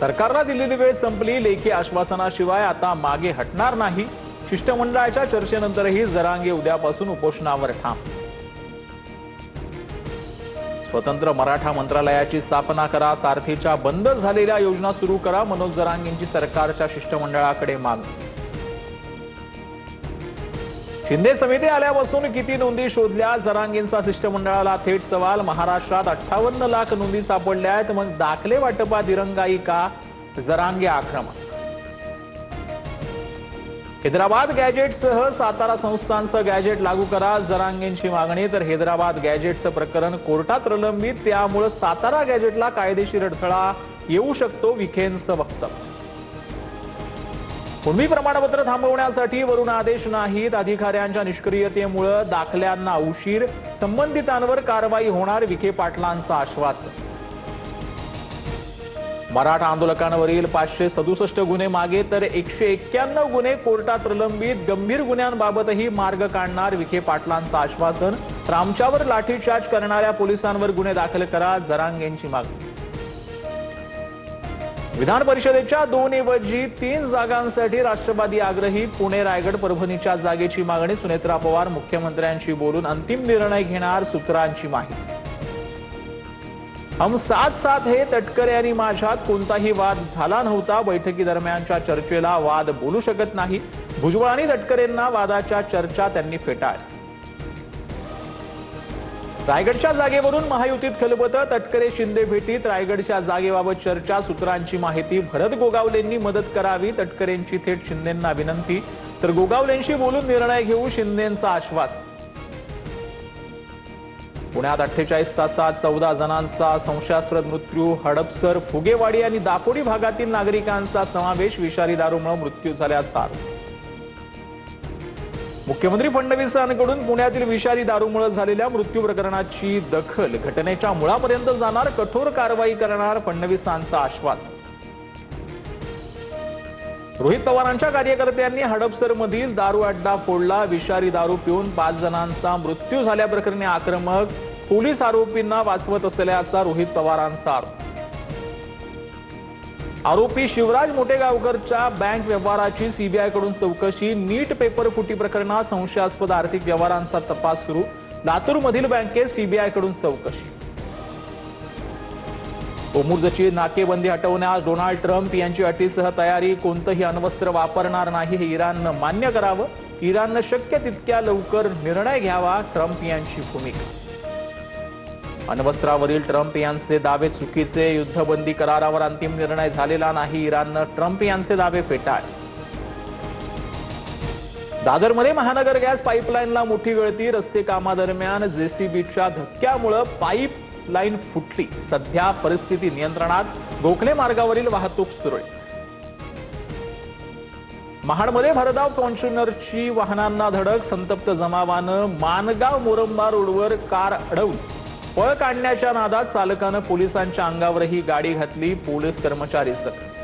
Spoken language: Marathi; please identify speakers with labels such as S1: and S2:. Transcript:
S1: सरकारला दिलेली वेळ संपली, लेखी आश्वासनाशिवाय आता मागे हटणार नाही। शिष्टमंडळाच्या चर्चेनंतरही जरांगे उद्यापासून उपोषणावर ठाम। स्वतंत्र मराठा मंत्रालयाची स्थापना करा, सारथीच्या बंद झालेल्या योजना सुरू करा, मनोज जरांगेंची सरकारच्या शिष्टमंडळाकडे मागणी। शिंदे समिती आल्यापासून किती नोंदी शोधल्या, जरांगेंचा शिष्टमंडळाला थेट सवाल। महाराष्ट्रात 58 लाख नोंदी सापडल्या आहेत, मग दाखले वाटपात दिरंगाई का? जरांगे आक्रमक। हैदराबाद गॅजेटसह सातारा संस्थांचं गॅजेट लागू करा, जरांगेंची मागणी। तर हैदराबाद गॅजेटचं प्रकरण कोर्टात प्रलंबित, त्यामुळे सातारा गॅजेटला कायदेशीर अडथळा येऊ शकतो, विखेंचं वक्तव्य। कुणबी प्रमाणपत्र थांबवण्यासाठी वरून आदेश नाहीत, अधिकाऱ्यांच्या निष्क्रियतेमुळे दाखल्यांना उशीर, संबंधितांवर कारवाई होणार, विखे पाटलांचं आश्वासन। मराठा आंदोलकांवरील 567 गुन्हे मागे, तर 191 गुन्हे कोर्टात प्रलंबित, गंभीर गुन्ह्यांबाबतही मार्ग काढणार, विखे पाटलांचं आश्वासन। तर आमच्यावर लाठीचार्ज करणाऱ्या पोलिसांवर गुन्हे दाखल करा, जरांगेंची मागणी। विधान परिषदेच्या 2 ऐवजी 3 जागांसाठी राष्ट्रवादी आग्रही, पुणे रायगड परभणीच्या जागेची मागणी। सुनेत्रा पवार मुख्यमंत्र्यांशी बोलून अंतिम निर्णय घेणार, सूत्रांची माहिती। हम साथ साथ हे, तटकरे आणि माझ्यात कोणताही वाद झाला नव्हता, बैठकीदरम्यानच्या चर्चेला वाद बोलू शकत नाही, भुजबळ आणि तटकरेंना वादाच्या चर्चा त्यांनी फेटाळल्या। रायगडच्या जागेवरून महायुतीत खलबत, तटकरे शिंदे भेटीत, रायगडच्या जागेबाबत चर्चा, सूत्रांची माहिती। भरत गोगावलेंनी मदत करावी, तटकरेंची थेट शिंदेंना विनंती। तर गोगावलेंशी बोलून निर्णय घेऊ, शिंदेंचं आश्वासन। पुण्यात 48 तासात 14 जणांचा संशयास्पद मृत्यू, हडपसर, फुगेवाडी आणि दापोडी भागातील नागरिकांचा समावेश, विषारी दारूमुळे मृत्यू झाल्याचा आरोप। मुख्यमंत्री फडणवीसांकडून पुण्यातील विषारी दारूमुळे झालेल्या मृत्यू प्रकरणाची दखल, घटनेच्या मुळापर्यंत जाणार, कठोर कारवाई करणार, फडणवीसांचं आश्वासन। रोहित पवारांच्या कार्यकर्त्यांनी हडपसरमधील दारू अड्डा फोडला, विषारी दारू पिऊन 5 जणांचा मृत्यू झाल्याप्रकरणी आक्रमक, पोलीस आरोपींना वाचवत असल्याचा रोहित पवारांचा आरोप। आरोपी शिवराज मोटेगावकरच्या बँक व्यवहाराची सीबीआयकडून चौकशी, नीट पेपर फुटी प्रकरणात संशयास्पद आर्थिक व्यवहारांचा तपास सुरू, लातूरमधील बँकेत सीबीआयकडून चौकशी। होर्मुझची नाकेबंदी हटवण्यास डोनाल्ड ट्रम्प यांची अटीसह तयारी, कोणतंही अण्वस्त्र वापरणार नाही हे इराणनं मान्य करावं, इराणनं शक्य तितक्या लवकर निर्णय घ्यावा, ट्रम्प यांची भूमिका। अण्वस्त्रावरील ट्रम्प यांचे दावे चुकीचे, युद्धबंदी करारावर अंतिम निर्णय झालेला नाही, इराणनं ट्रम्प यांचे दावे फेटाळले। दादरमध्ये महानगर गॅस पाईपलाईनला मोठी गळती, रस्ते कामादरम्यान जेसीबीच्या धक्क्यामुळे पाईप लाईन फुटली, सध्या परिस्थिती नियंत्रणात, गोखले मार्गावरील वाहतूक सुरळीत। महाडमध्ये भरधाव फॉर्च्युनरची वाहनांना धडक, संतप्त जमावानं मानगाव मोरंबा रोडवर कार अडवली, पळ काढण्याच्या नादात चालकानं पोलिसांच्या अंगावरही गाडी घातली, पोलीस कर्मचारी जखमी।